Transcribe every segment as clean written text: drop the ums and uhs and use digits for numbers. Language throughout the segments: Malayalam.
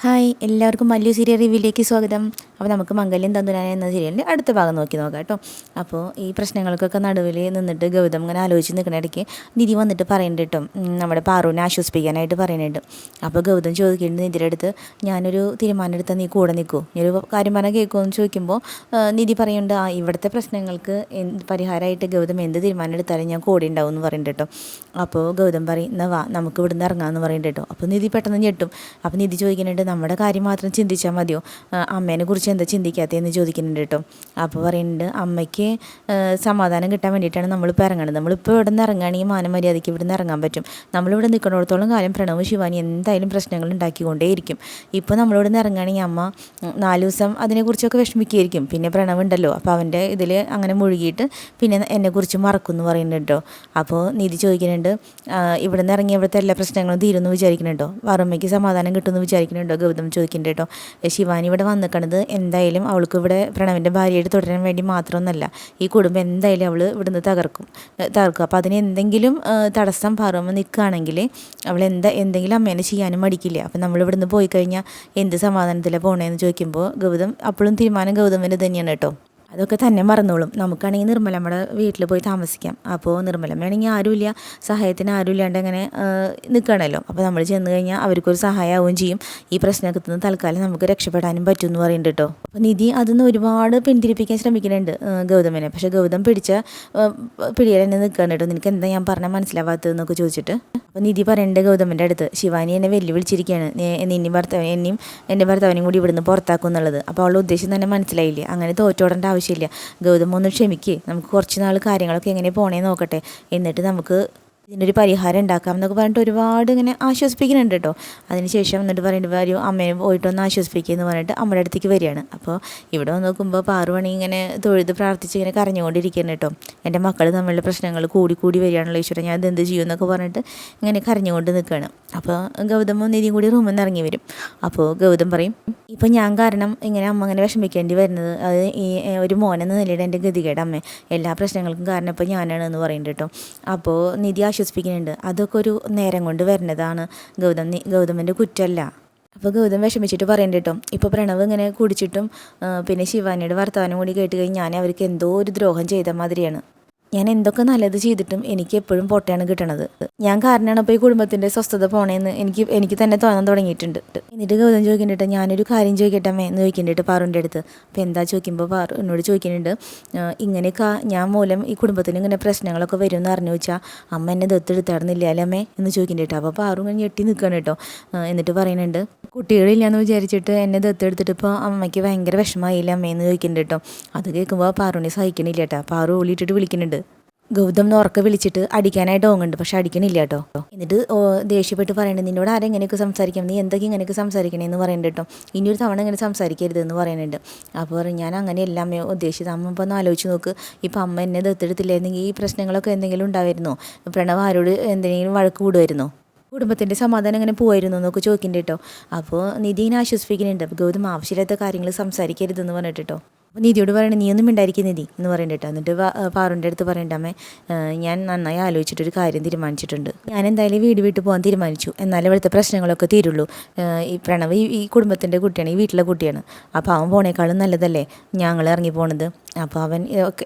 ഹായ് എല്ലാവർക്കും മല്ലു സീരിയൽ റിവ്യൂയിലേക്ക് സ്വാഗതം. അപ്പോൾ നമുക്ക് മംഗല്യം തന്തുനാന എന്ന സീരിയലിൻ്റെ അടുത്ത ഭാഗം നോക്കാം കേട്ടോ. അപ്പോൾ ഈ പ്രശ്നങ്ങൾക്കൊക്കെ നടുവിൽ നിന്നിട്ട് ഗൗതം ഇങ്ങനെ ആലോചിച്ച് നിൽക്കുന്ന ഇടയ്ക്ക് നിധി വന്നിട്ട് പറയുന്നുണ്ട് കേട്ടോ, നമ്മുടെ പാറുവിനെ ആശ്വസിപ്പിക്കാനായിട്ട് പറയുന്നുണ്ട്. അപ്പോൾ ഗൗതം ചോദിക്കുന്നുണ്ട് നിധിയുടെ അടുത്ത്, ഞാനൊരു തീരുമാനം എടുത്താൽ നീ കൂടെ നിൽക്കുമോ, ഈ ഒരു കാര്യം പറഞ്ഞാൽ കേൾക്കുമോ എന്ന് ചോദിക്കുമ്പോൾ നിധി പറയുന്നുണ്ട്, ഇവിടുത്തെ പ്രശ്നങ്ങൾക്ക് പരിഹാരമായിട്ട് ഗൗതം എന്ത് തീരുമാനം എടുത്താലും ഞാൻ കൂടെ ഉണ്ടാവും എന്ന് പറയുന്നുണ്ട് കേട്ടോ. അപ്പോൾ ഗൗതം പറയും, എന്നാൽ വാ നമുക്ക് ഇവിടുന്ന് ഇറങ്ങാമെന്ന് പറയുന്നുണ്ട് കേട്ടോ. അപ്പോൾ നിധി പെട്ടെന്ന് ഞെട്ടും. അപ്പോൾ നിധി ചോദിക്കുന്നുണ്ട്, നമ്മുടെ കാര്യം മാത്രം ചിന്തിച്ചാൽ മതിയോ, അമ്മേനെ കുറിച്ച് എന്താ ചിന്തിക്കാത്തതെന്ന് ചോദിക്കുന്നുണ്ട് കേട്ടോ. അപ്പോൾ പറയുന്നുണ്ട്, അമ്മയ്ക്ക് സമാധാനം കിട്ടാൻ വേണ്ടിയിട്ടാണ് നമ്മളിപ്പോൾ ഇറങ്ങുന്നത്. നമ്മളിപ്പോൾ ഇവിടെ നിന്ന് ഇറങ്ങുകയാണെങ്കിൽ മാനമര്യാദയ്ക്ക് ഇവിടെ നിന്ന് ഇറങ്ങാൻ പറ്റും. നമ്മളിവിടെ നിൽക്കുന്നിടത്തോളം കാലം പ്രണവ് ശിവാനി എന്തായാലും പ്രശ്നങ്ങൾ ഉണ്ടാക്കിക്കൊണ്ടേയിരിക്കും. ഇപ്പോൾ നമ്മളിവിടെ നിന്ന് ഇറങ്ങുകയാണെങ്കിൽ അമ്മ 4 ദിവസം അതിനെക്കുറിച്ചൊക്കെ വിഷമിക്കുകയായിരിക്കും. പിന്നെ പ്രണവ് ഉണ്ടല്ലോ, അപ്പോൾ അവൻ്റെ ഇതിൽ അങ്ങനെ മുഴുകിയിട്ട് പിന്നെ എന്നെക്കുറിച്ച് മറക്കും എന്ന് പറയുന്നുണ്ട് കേട്ടോ. അപ്പോൾ നിധി ചോദിക്കുന്നുണ്ട്, ഇവിടെ നിന്ന് ഇറങ്ങി ഇവിടുത്തെ എല്ലാ പ്രശ്നങ്ങളും തീരുമെന്ന് വിചാരിക്കുന്നുണ്ടോ, വറുമ്മയ്ക്ക് സമാധാനം കിട്ടുമെന്ന് വിചാരിക്കുന്നുണ്ടോ ഗൗതം ചോദിക്കുന്നുണ്ട് കേട്ടോ. ശിവാനി ഇവിടെ വന്നിക്കണത് എന്തായാലും അവൾക്ക് ഇവിടെ പ്രണവിൻ്റെ ഭാര്യയായിട്ട് തുടരാൻ വേണ്ടി മാത്രമൊന്നുമല്ല, ഈ കുടുംബം എന്തായാലും അവൾ ഇവിടുന്ന് തകർക്കും. അപ്പോൾ അതിന് എന്തെങ്കിലും തടസ്സം പറയുമ്പോൾ നിൽക്കുകയാണെങ്കിൽ അവൾ എന്തെങ്കിലും അമ്മേനെ ചെയ്യാനും മടിക്കില്ല. അപ്പം നമ്മൾ ഇവിടുന്ന് പോയി കഴിഞ്ഞാൽ എന്ത് സമാധാനത്തിലാണ് പോകണേന്ന് ചോദിക്കുമ്പോൾ ഗൗതം അപ്പോഴും തീരുമാനം ഗൗതമിൻ്റെ തന്നെയാണ് കേട്ടോ. അതൊക്കെ തന്നെ മറന്നോളും. നമുക്കാണെങ്കിൽ നിർമ്മലമ്മയുടെ വീട്ടിൽ പോയി താമസിക്കാം. അപ്പോൾ നിർമ്മലമ്മയാണെങ്കിൽ ആരുമില്ല, സഹായത്തിന് ആരുമില്ലാണ്ട് അങ്ങനെ നിൽക്കണമല്ലോ. അപ്പോൾ നമ്മൾ ചെന്ന് കഴിഞ്ഞാൽ അവർക്കൊരു സഹായമാവുകയും ചെയ്യും. ഈ പ്രശ്നത്തിൽ നിന്ന് തൽക്കാലം നമുക്ക് രക്ഷപ്പെടാനും പറ്റും എന്ന് പറയുന്നുണ്ട് കേട്ടോ. അപ്പോൾ നിധി അതിന്ന് ഒരുപാട് പിന്തിരിപ്പിക്കാൻ ശ്രമിക്കുന്നുണ്ട് ഗൗതമിനെ. പക്ഷേ ഗൗതം പിടിയിൽ തന്നെ നിൽക്കുകയാണ് കേട്ടോ. നിനക്ക് എന്താ ഞാൻ പറഞ്ഞാൽ മനസ്സിലാവാത്തതെന്നൊക്കെ ചോദിച്ചിട്ട്. അപ്പോൾ നിധി പറയേണ്ടത് ഗൗതമിൻ്റെ അടുത്ത്, ശിവാനി എന്നെ വെല്ലുവിളിച്ചിരിക്കുകയാണ്, എന്നെയും എൻ്റെ ഭർത്താവിനെയും കൂടി ഇവിടുന്ന് പുറത്താക്കും എന്നുള്ളത്. അപ്പോൾ അവളുടെ ഉദ്ദേശം തന്നെ മനസ്സിലായില്ലേ, അങ്ങനെ തോറ്റോടേണ്ട ആവശ്യമില്ല. ഗൗതം ഒന്ന് ക്ഷമിക്ക്, നമുക്ക് കുറച്ച് നാൾ കാര്യങ്ങളൊക്കെ എങ്ങനെ പോണേ നോക്കട്ടെ, എന്നിട്ട് നമുക്ക് ഇതിനൊരു പരിഹാരം ഉണ്ടാക്കാം എന്നൊക്കെ പറഞ്ഞിട്ട് ഒരുപാട് ഇങ്ങനെ ആശ്വസിപ്പിക്കുന്നുണ്ട് കേട്ടോ. അതിനുശേഷം എന്നിട്ട് പറയുന്നത് വരും, അമ്മയെ പോയിട്ടൊന്ന് ആശ്വസിപ്പിക്കുക എന്ന് പറഞ്ഞിട്ട് അമ്മയുടെ അടുത്തേക്ക് വരികയാണ്. അപ്പോൾ ഇവിടെ വന്ന് നോക്കുമ്പോൾ പാറുമണി ഇങ്ങനെ തൊഴുത് പ്രാർത്ഥിച്ച് ഇങ്ങനെ കരഞ്ഞുകൊണ്ടിരിക്കുകയാണ് കേട്ടോ. എൻ്റെ മക്കൾ തമ്മിലുള്ള പ്രശ്നങ്ങൾ കൂടി വരികയാണല്ലോ ഈശ്വരൻ, ഞാൻ ഇതെന്ത് ചെയ്യുമെന്നൊക്കെ പറഞ്ഞിട്ട് ഇങ്ങനെ കരഞ്ഞുകൊണ്ട് നിൽക്കുകയാണ്. അപ്പോൾ ഗൗതമും നിധിയും കൂടി റൂമിൽ നിന്ന് ഇറങ്ങി വരും. അപ്പോൾ ഗൗതം പറയും, ഇപ്പം ഞാൻ കാരണം ഇങ്ങനെ അമ്മ അങ്ങനെ വിഷമിക്കേണ്ടി വരുന്നത്, അത് ഈ ഒരു മോനെന്ന നിലയുടെ എൻ്റെ ഗതികേട് അമ്മേ, എല്ലാ പ്രശ്നങ്ങൾക്കും കാരണം ഇപ്പോൾ ഞാനാണ് എന്ന് പറയുന്നുണ്ട് കേട്ടോ. അപ്പോൾ നിധി ആശ്വസിപ്പിക്കുന്നുണ്ട്, അതൊക്കെ ഒരു നേരം കൊണ്ട് വരുന്നതാണ് ഗൗതമിൻ്റെ കുറ്റമല്ല. അപ്പോൾ ഗൗതം വിഷമിച്ചിട്ട് പറയുന്നുണ്ട് കേട്ടോ, ഇപ്പോൾ പ്രണവ് ഇങ്ങനെ കുടിച്ചിട്ടും പിന്നെ ശിവാനിയുടെ വർത്തമാനം കൂടി കേട്ട് കഴിഞ്ഞാൽ ഞാൻ അവർക്ക് എന്തോ ഒരു ദ്രോഹം ചെയ്ത മാതിരിയാണ്. ഞാൻ എന്തൊക്കെ നല്ലത് ചെയ്തിട്ടും എനിക്ക് എപ്പോഴും പൊട്ടയാണ് കിട്ടണത്. ഞാൻ കാരണമാണ് അപ്പോൾ ഈ കുടുംബത്തിൻ്റെ സ്വസ്ഥത പോണേന്ന് എനിക്ക് തന്നെ തോന്നാൻ തുടങ്ങിയിട്ടുണ്ട്. എന്നിട്ട് ഗൗതം ചോദിക്കുന്നുണ്ട്, ഞാനൊരു കാര്യം ചോദിക്കട്ടെ അമ്മേ എന്ന് ചോദിക്കുന്നുണ്ട് പാറുവിൻ്റെ അടുത്ത്. അപ്പോൾ എന്താ ചോദിക്കുമ്പോൾ പാറു എന്നോട് ചോദിക്കുന്നുണ്ട്, ഇങ്ങനെയൊക്കെ ഞാൻ മൂലം ഈ കുടുംബത്തിന് ഇങ്ങനെ പ്രശ്നങ്ങളൊക്കെ വരും എന്ന് അറിഞ്ഞു വെച്ചാൽ അമ്മ എന്നെ ദത്തെടുത്തായിരുന്നില്ല അല്ലേ അമ്മേ എന്ന് ചോദിക്കുന്നുണ്ട്. അപ്പോൾ പാറു ഇങ്ങനെ ഞെട്ടി നിൽക്കുകയാണ് കേട്ടോ. എന്നിട്ട് പറയുന്നുണ്ട്, കുട്ടികളില്ലാന്ന് വിചാരിച്ചിട്ട് എന്നെ ദത്തെടുത്തിട്ട് ഇപ്പോൾ അമ്മയ്ക്ക് ഭയങ്കര വിഷമമായില്ല അമ്മയെന്ന് ചോദിക്കുന്നുണ്ട് കേട്ടോ. അത് കേൾക്കുമ്പോൾ പാറുവിനെ സഹിക്കണില്ല കേട്ടോ. പാറു ഓളിയിട്ടിട്ട് വിളിക്കുന്നുണ്ട്. ഗൗതം ഉറക്കെ വിളിച്ചിട്ട് അടിക്കാനായിട്ട് ഓങ്ങുന്നുണ്ട്, പക്ഷെ അടിക്കണില്ല കേട്ടോ. എന്നിട്ട് ദേഷ്യപ്പെട്ട് പറയുന്നുണ്ട്, നിന്നോട് ആരും ഇങ്ങനെയൊക്കെ സംസാരിക്കാം, നീ എന്തൊക്കെ ഇങ്ങനെയൊക്കെ സംസാരിക്കണേന്ന് പറയുന്നുണ്ട് കേട്ടോ. ഇനിയൊരു തവണ ഇങ്ങനെ സംസാരിക്കരുതെന്ന് പറയുന്നുണ്ട്. അപ്പോൾ പറയും, ഞാൻ അങ്ങനെ എല്ലാം അമ്മയോ ഉദ്ദേശിച്ചത്, അമ്മ ഇപ്പോൾ ഒന്ന് ആലോചിച്ച് നോക്ക്, ഇപ്പം അമ്മ എന്നെ ദത്തെടുത്തില്ലായിരുന്നെങ്കിൽ ഈ പ്രശ്നങ്ങളൊക്കെ എന്തെങ്കിലും ഉണ്ടായിരുന്നോ, പ്രണവ് ആരോട് എന്തെങ്കിലും വഴക്ക് കൂടുമായിരുന്നോ, കുടുംബത്തിൻ്റെ സമാധാനം അങ്ങനെ പോയിരുന്നു എന്നൊക്കെ ചോദിക്കുന്നുണ്ട് കേട്ടോ. അപ്പോൾ നിധിനെ ആശ്വസിപ്പിക്കുന്നുണ്ട്. അപ്പോൾ ഗൗതം ആവശ്യമില്ലാത്ത കാര്യങ്ങൾ സംസാരിക്കരുതെന്ന് പറഞ്ഞിട്ട് കേട്ടോ. അപ്പോൾ നിധിയോട് പറയണേ, നീ ഒന്നും മിണ്ടായിരിക്കും നിധി എന്ന് പറയുന്നുണ്ട് കേട്ടോ. എന്നിട്ട് പാറുവിൻ്റെ അടുത്ത് പറയണ്ട, അമ്മേ ഞാൻ നന്നായി ആലോചിച്ചിട്ടൊരു കാര്യം തീരുമാനിച്ചിട്ടുണ്ട്. ഞാൻ എന്തായാലും വീട് വിട്ട് പോകാൻ തീരുമാനിച്ചു, എന്നാലും ഇവിടുത്തെ പ്രശ്നങ്ങളൊക്കെ തീരുള്ളൂ. ഈ പ്രണവ് ഈ കുടുംബത്തിൻ്റെ കുട്ടിയാണ്, ഈ വീട്ടിലെ കുട്ടിയാണ്. അപ്പോൾ അവൻ പോണേക്കാളും നല്ലതല്ലേ ഞങ്ങൾ ഇറങ്ങി പോണത്. അപ്പോൾ അവൻ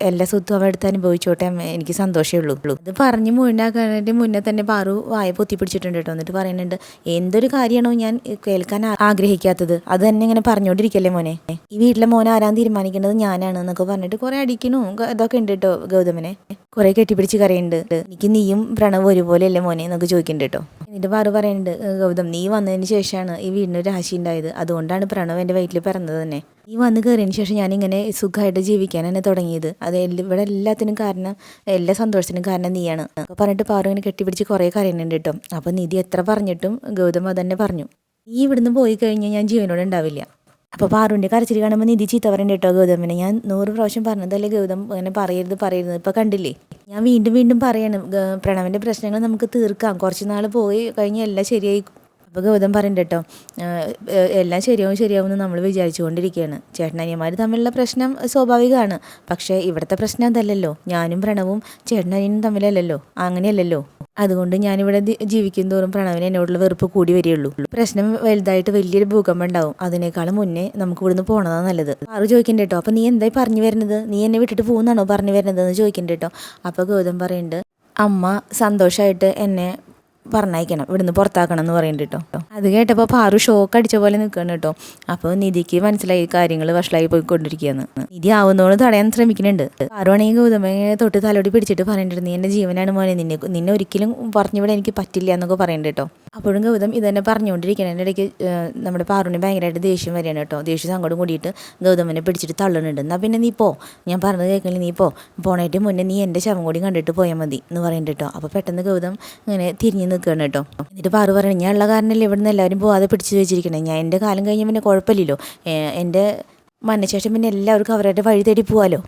എല്ലാ സ്വത്തും അവൻ എടുത്ത് അനുഭവിച്ചോട്ടെ, എനിക്ക് സന്തോഷമേ ഉള്ളൂ. ഇത് പറഞ്ഞ് മുഴുവനാക്കാനായിട്ട് മുന്നേ തന്നെ പാറു വായ പൊത്തിപ്പിടിച്ചിട്ടുണ്ട് കേട്ടോ. എന്നിട്ട് പറയുന്നുണ്ട്, എന്തൊരു കാര്യമാണോ ഞാൻ കേൾക്കാൻ ആഗ്രഹിക്കാത്തത് അത് തന്നെ ഇങ്ങനെ പറഞ്ഞുകൊണ്ടിരിക്കല്ലേ മോനെ, ഈ വീട്ടിലെ മോനെ ആരാൻ തീരുമാനിക്കേണ്ടത് ഞാനാണ് എന്നൊക്കെ പറഞ്ഞിട്ട് കുറേ അടിക്കണു ഇതൊക്കെ ഉണ്ട് കേട്ടോ. ഗൗതമിനെ കുറേ കെട്ടിപ്പിടിച്ച് കരയുന്നുണ്ട്, എനിക്ക് നീയും പ്രണവ് ഒരുപോലെ അല്ലേ മോനെ എന്നൊക്കെ ചോദിക്കുന്നുണ്ട് കേട്ടോ. എന്നിട്ട് പാറു പറയുന്നുണ്ട്, ഗൗതം നീ വന്നതിന് ശേഷമാണ് ഈ വീടിനൊരു രാശി ഉണ്ടായത്, അതുകൊണ്ടാണ് പ്രണവ് എൻ്റെ വയറ്റിൽ പിറന്നത് തന്നെ. നീ വന്ന് കയറിയതിന് ശേഷം ഞാനിങ്ങനെ സുഖമായിട്ട് ജീവിക്കാൻ തന്നെ തുടങ്ങിയത്, അത് ഇവിടെ എല്ലാത്തിനും കാരണം, എല്ലാ സന്തോഷത്തിനും കാരണം നീയാണ് അപ്പോൾ പറഞ്ഞിട്ട് പാറു ഇങ്ങനെ കെട്ടിപ്പിടിച്ച് കുറേ കരയുന്നുണ്ട് കേട്ടോ. അപ്പോൾ നിധി എത്ര പറഞ്ഞിട്ടും ഗൗതം അതന്നെ പറഞ്ഞു, നീ ഇവിടുന്ന് പോയി കഴിഞ്ഞാൽ ഞാൻ ജീവനോടെ ഉണ്ടാവില്ല. അപ്പോൾ പാറുവിൻ്റെ കരച്ചിൽ കാണുമ്പോൾ നിധി ചീത്ത പറയുന്നുണ്ട് കേട്ടോ ഗൗതമിനെ. ഞാൻ 100 പ്രാവശ്യം പറഞ്ഞതല്ലേ ഗൗതം അങ്ങനെ പറയരുത്, ഇപ്പോൾ കണ്ടില്ലേ, ഞാൻ വീണ്ടും പറയണം, പ്രണവിൻ്റെ പ്രശ്നങ്ങൾ നമുക്ക് തീർക്കാം, കുറച്ച് നാൾ പോയി കഴിഞ്ഞാൽ എല്ലാം ശരിയായി. അപ്പോൾ ഗൗതം പറയുന്നുണ്ട് കേട്ടോ, എല്ലാം ശരിയാവും എന്ന് നമ്മൾ വിചാരിച്ചുകൊണ്ടിരിക്കുകയാണ്. ചേട്ടനനിയന്മാർ തമ്മിലുള്ള പ്രശ്നം സ്വാഭാവികമാണ്. പക്ഷേ ഇവിടുത്തെ പ്രശ്നം അതല്ലല്ലോ. ഞാനും പ്രണവും ചേട്ടനനിയനും തമ്മിലല്ലല്ലോ, അങ്ങനെയല്ലല്ലോ. അതുകൊണ്ട് ഞാനിവിടെ ജീവിക്കും തോറും പ്രണവിന് എന്നോടുള്ള വെറുപ്പ് കൂടി വരികയുള്ളൂ. പ്രശ്നം വലുതായിട്ട് വലിയൊരു ഭൂകമ്പം ഉണ്ടാവും. അതിനേക്കാളും മുന്നേ നമുക്ക് ഇവിടുന്ന് പോകണതാണ് നല്ലത്. ആറ് ചോദിക്കണ്ട കേട്ടോ, അപ്പോൾ നീ എന്തായി പറഞ്ഞു വരുന്നത്? നീ എന്നെ വിട്ടിട്ട് പോകുന്നാണോ പറഞ്ഞു വരുന്നത് എന്ന് ചോദിക്കണ്ട കേട്ടോ. അപ്പോൾ ഗൗതം പറയുന്നുണ്ട്, അമ്മ സന്തോഷമായിട്ട് എന്നെ പറഞ്ഞയക്കണം, ഇവിടുന്ന് പുറത്താക്കണം എന്ന് പറയുന്നുണ്ട് കേട്ടോ. അത് കേട്ടപ്പോൾ പാറു ഷോക്ക് അടിച്ച പോലെ നിൽക്കണം കേട്ടോ. അപ്പോൾ നിധിക്ക് മനസ്സിലായി കാര്യങ്ങൾ വഷളായി പോയിക്കൊണ്ടിരിക്കുകയെന്ന്. നിധി ആവുന്നതോട് തടയാൻ ശ്രമിക്കുന്നുണ്ട്. പാറു ആണെങ്കിൽ ഗൗതമനെ തൊട്ട് തലോടി പിടിച്ചിട്ട് പറയുന്നുണ്ട്, നീ എൻ്റെ ജീവനാണ് മോനെ, നിന്നെ ഒരിക്കലും പറഞ്ഞുവിടെ എനിക്ക് പറ്റില്ല എന്നൊക്കെ പറയുന്നുണ്ട് കേട്ടോ. അപ്പോഴും ഗൗതം ഇതന്നെ പറഞ്ഞുകൊണ്ടിരിക്കണം. എൻ്റെ ഇടയ്ക്ക് നമ്മുടെ പാറുവിന് ഭയങ്കരമായിട്ട് ദേഷ്യം വരികയാണ് കേട്ടോ. ദേഷ്യം സങ്കടം കൂടിയിട്ട് ഗൗതമനെ പിടിച്ചിട്ട് തള്ളുന്നുണ്ട്. എന്നാൽ പിന്നെ നീ പോ, ഞാൻ പറഞ്ഞത് കേൾക്കണില്ല, നീ പോണേറ്റ് മുന്നേ നീ എൻ്റെ ശവം കൂടി കണ്ടിട്ട് പോയാൽ മതി എന്ന് പറയുന്നുണ്ട് കേട്ടോ. അപ്പോൾ പെട്ടെന്ന് ഗൗതം ഇങ്ങനെ തിരിഞ്ഞ് നിൽക്കുകയാണ് കേട്ടോ. എന്നിട്ട് പാറു പറയണം, ഞാൻ ഉള്ള കാരണമല്ലേ ഇവിടുന്ന് എല്ലാവരും പോവാതെ പിടിച്ച് വെച്ചിരിക്കണേ. ഞാൻ എൻ്റെ കാലം കഴിഞ്ഞാൽ പിന്നെ കുഴപ്പമില്ലല്ലോ, എൻ്റെ മരണശേഷം പിന്നെ എല്ലാവർക്കും അവരുടെ വഴി തേടി പോവാലോ,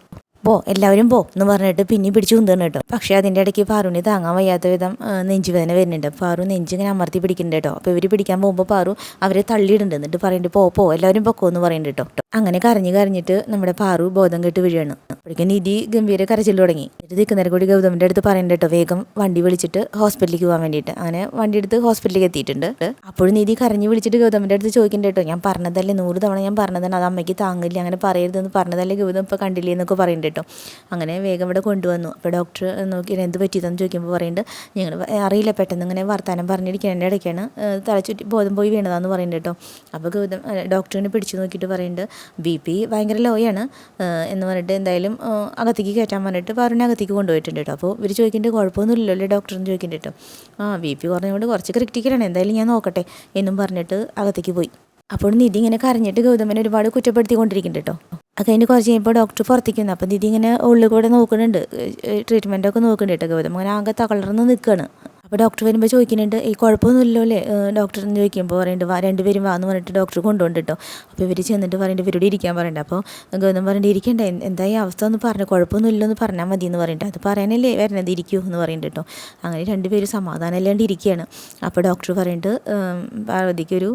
എല്ലാവരും എന്ന് പറഞ്ഞിട്ട് പിന്നെ പിടിച്ചു കൊണ്ടുവരണം കേട്ടോ. പക്ഷേ അതിൻ്റെ ഇടയ്ക്ക് പാറുവിന് താങ്ങാൻ വയ്യാത്ത വിധം നെഞ്ചുവേദന വരുന്നുണ്ട്. പാറു നെഞ്ചിങ്ങനെ അമർത്തി പിടിക്കുന്നുണ്ട് കേട്ടോ. അപ്പോൾ ഇവർ പിടിക്കാൻ പോകുമ്പോൾ പാറു അവരെ തള്ളിയിടുന്നുണ്ട്. എന്നിട്ട് പറയുന്നുണ്ട്, എല്ലാവരും പൊക്കോ എന്ന് പറയുന്നുണ്ട് കേട്ടോ. അങ്ങനെ കരഞ്ഞിട്ട് നമ്മുടെ പാറു ബോധം കെട്ട് വീഴാണ്. അപ്പോഴേക്കും നിധി ഗംഭീര കരച്ചിൽ തുടങ്ങി. എന്നിട്ട് നിൽക്കുന്നേരം കൂടി ഗൗതമിൻ്റെ അടുത്ത് പറയുന്നുണ്ട് കേട്ടോ, വേഗം വണ്ടി വിളിച്ചിട്ട് ഹോസ്പിറ്റലിലേക്ക് പോകാൻ വേണ്ടിയിട്ട്. അങ്ങനെ വണ്ടി എടുത്ത് ഹോസ്പിറ്റലിലേക്ക് എത്തിയിട്ടുണ്ട്. അപ്പോഴും നിധി കരഞ്ഞ് വിളിച്ചിട്ട് ഗൗതമിൻ്റെ അടുത്ത് ചോദിക്കുന്നുണ്ട് കേട്ടോ, ഞാൻ പറഞ്ഞതല്ലേ 100 തവണ ഞാൻ പറഞ്ഞതാണ്, അത് അമ്മയ്ക്ക് താങ്ങില്ല, അങ്ങനെ പറയരുതെന്ന് പറഞ്ഞതല്ലേ ഗൗതം ഇപ്പോൾ കണ്ടില്ലേ എന്നൊക്കെ പറയുന്നുണ്ട് കേട്ടോ. അങ്ങനെ വേഗം ഇവിടെ കൊണ്ടുവന്നു. അപ്പോൾ ഡോക്ടർ നോക്കി എന്ത് പറ്റിയതെന്ന് ചോദിക്കുമ്പോൾ പറയുന്നുണ്ട്, ഞങ്ങൾ അറിയില്ല, പെട്ടെന്ന് ഇങ്ങനെ വർത്താനം പറഞ്ഞിരിക്കുന്നതിൻ്റെ ഇടയ്ക്കാണ് തലച്ചുറ്റി ബോധം പോയി വീണതാന്ന് പറയുന്നുണ്ട് കേട്ടോ. അപ്പോൾ ഗൗതം ഡോക്ടറിനെ പിടിച്ചു നോക്കിയിട്ട് പറയുന്നുണ്ട്, BP ഭയങ്കര ലോയാണ് എന്ന് പറഞ്ഞിട്ട് എന്തായാലും അകത്തേക്ക് കയറ്റാൻ പറഞ്ഞിട്ട് പാറുവിനെ അകത്തേക്ക് കൊണ്ടുപോയിട്ടുണ്ട് കേട്ടോ. അപ്പോൾ ഇവർ ചോദിക്കുന്നുണ്ട്, കുഴപ്പമൊന്നുമില്ലല്ലോ ഡോക്ടർ എന്ന് ചോദിക്കുന്നുണ്ട് കേട്ടോ. BP കുറഞ്ഞുകൊണ്ട് കുറച്ച് ക്രിറ്റിക്കലാണ്, എന്തായാലും ഞാൻ നോക്കട്ടെ എന്നും പറഞ്ഞിട്ട് അകത്തേക്ക് പോയി. അപ്പോൾ നിധി ഇങ്ങനെ കരഞ്ഞിട്ട് ഗൗതമനെ ഒരുപാട് കുറ്റപ്പെടുത്തിക്കൊണ്ടിരിക്കുന്നുണ്ട് കേട്ടോ. അത് കഴിഞ്ഞ് കുറച്ച് കഴിയുമ്പോൾ ഡോക്ടർ പുറത്തേക്ക് വന്നു. അപ്പോൾ നിധി ഇങ്ങനെ ഉള്ളിൽ കൂടെ നോക്കുന്നുണ്ട്, ട്രീറ്റ്മെൻറ്റൊക്കെ നോക്കുന്നുണ്ട് കേട്ടോ. ഗൗതം അങ്ങനെ ആകെ തളർന്ന് നിൽക്കുകയാണ്. അപ്പോൾ ഡോക്ടർ വരുമ്പോൾ ചോദിക്കുന്നുണ്ട്, ഈ കുഴപ്പമൊന്നുമില്ലല്ലോ അല്ലേ ഡോക്ടർ എന്ന് ചോദിക്കുമ്പോൾ പറയുന്നുണ്ട്, രണ്ടുപേരും വാന്ന് പറഞ്ഞിട്ട് ഡോക്ടർ കൊണ്ടുപോകുന്നുണ്ട് കേട്ടോ. അപ്പോൾ ഇവർ ചെന്നിട്ട് പറയുന്നുണ്ട്, ഇവരോട് ഇരിക്കാൻ പറയുന്നുണ്ട്. അപ്പോൾ ഗൗതം പറഞ്ഞിട്ട്, ഇരിക്കണ്ട, എന്താ ഈ അവസ്ഥ ഒന്ന് പറഞ്ഞു, കുഴപ്പമൊന്നുമില്ലെന്ന് പറഞ്ഞാൽ മതി എന്ന് പറഞ്ഞിട്ട്, അത് പറയാനല്ലേ വരുന്നത്, ഇരിക്കൂ എന്ന് പറയുന്നുണ്ട് കേട്ടോ. അങ്ങനെ രണ്ടുപേരും സമാധാനം അല്ലാണ്ട് ഇരിക്കുകയാണ്. അപ്പോൾ ഡോക്ടർ പറയുന്നുണ്ട്, പാർവതിക്കൊരു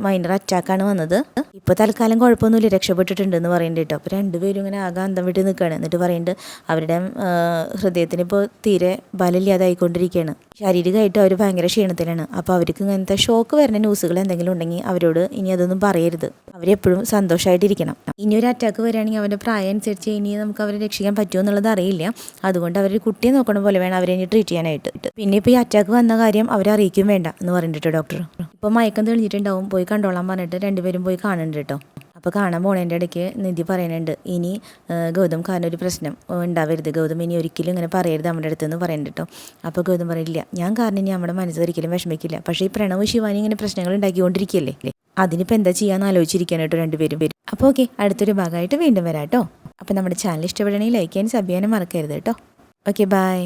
മൈനർ അറ്റാക്കാണ് വന്നത്, ഇപ്പോൾ തൽക്കാലം കുഴപ്പമൊന്നുമില്ല, രക്ഷപ്പെട്ടിട്ടുണ്ട് എന്ന് പറയുന്നുണ്ട് കേട്ടോ. അപ്പോൾ രണ്ടുപേരും ഇങ്ങനെ ആകെ അന്തം വിട്ട് നിൽക്കുകയാണ്. എന്നിട്ട് പറയുന്നുണ്ട്, അവരുടെ ഹൃദയത്തിന് ഇപ്പോൾ തീരെ ബലമില്ലാതായിക്കൊണ്ടിരിക്കുകയാണ്, ശാരീരികമായിട്ട് അവർ ഭയങ്കര ക്ഷീണത്തിലാണ്. അപ്പോൾ അവർക്ക് ഇങ്ങനത്തെ ഷോക്ക് വരുന്ന ന്യൂസുകൾ എന്തെങ്കിലും ഉണ്ടെങ്കിൽ അവരോട് ഇനി അതൊന്നും പറയരുത്, അവരെപ്പോഴും സന്തോഷമായിട്ടിരിക്കണം. ഇനി ഒരു അറ്റാക്ക് വരികയാണെങ്കിൽ അവരുടെ പ്രായം അനുസരിച്ച് ഇനി നമുക്ക് അവരെ രക്ഷിക്കാൻ പറ്റുമോ എന്നുള്ളത് അറിയില്ല. അതുകൊണ്ട് അവർ കുട്ടിയെ നോക്കണ പോലെ വേണം അവരെ ഇനി ട്രീറ്റ് ചെയ്യാനായിട്ട്. പിന്നെ ഇപ്പോൾ ഈ അറ്റാക്ക് വന്ന കാര്യം അവരെ അറിയിക്കും വേണ്ട എന്ന് പറഞ്ഞിട്ട് ഡോക്ടർ. ഇപ്പോൾ മയക്കം തെളിഞ്ഞിട്ടുണ്ടാവും, പോയി കണ്ടോളാൻ പറഞ്ഞിട്ട് രണ്ടുപേരും പോയി കാണുന്നുണ്ട് കേട്ടോ. അപ്പോൾ കാണാൻ പോണതിൻ്റെ ഇടയ്ക്ക് നിധി പറയുന്നുണ്ട്, ഇനി ഗൗതം കാരണം ഒരു പ്രശ്നം ഉണ്ടാവരുത്, ഗൗതം ഇനി ഒരിക്കലും ഇങ്ങനെ പറയരുത് നമ്മുടെ അടുത്തെന്ന് പറയുന്നുണ്ട് കേട്ടോ. അപ്പോൾ ഗൗതം പറയില്ല, ഞാൻ കാരണം ഇനി നമ്മുടെ മനസ്സ് ഒരിക്കലും വിഷമിക്കില്ല. പക്ഷേ ഈ പ്രണവ് ശിവാനി ഇങ്ങനെ പ്രശ്നങ്ങൾ ഉണ്ടാക്കിക്കൊണ്ടിരിക്കുകയല്ലേ, അതിനിപ്പോൾ എന്താ ചെയ്യാന്ന് ആലോചിച്ചിരിക്കാൻ കേട്ടോ രണ്ടുപേരും. അപ്പോൾ ഓക്കെ, അടുത്തൊരു ഭാഗമായിട്ട് വീണ്ടും വരാം കേട്ടോ. അപ്പോൾ നമ്മുടെ ചാനൽ ഇഷ്ടപ്പെടുകയാണെങ്കിൽ ലൈക്ക് ചെയ്യാനും സബ് ചെയ്യാനും മറക്കരുത് കേട്ടോ. Okay, by.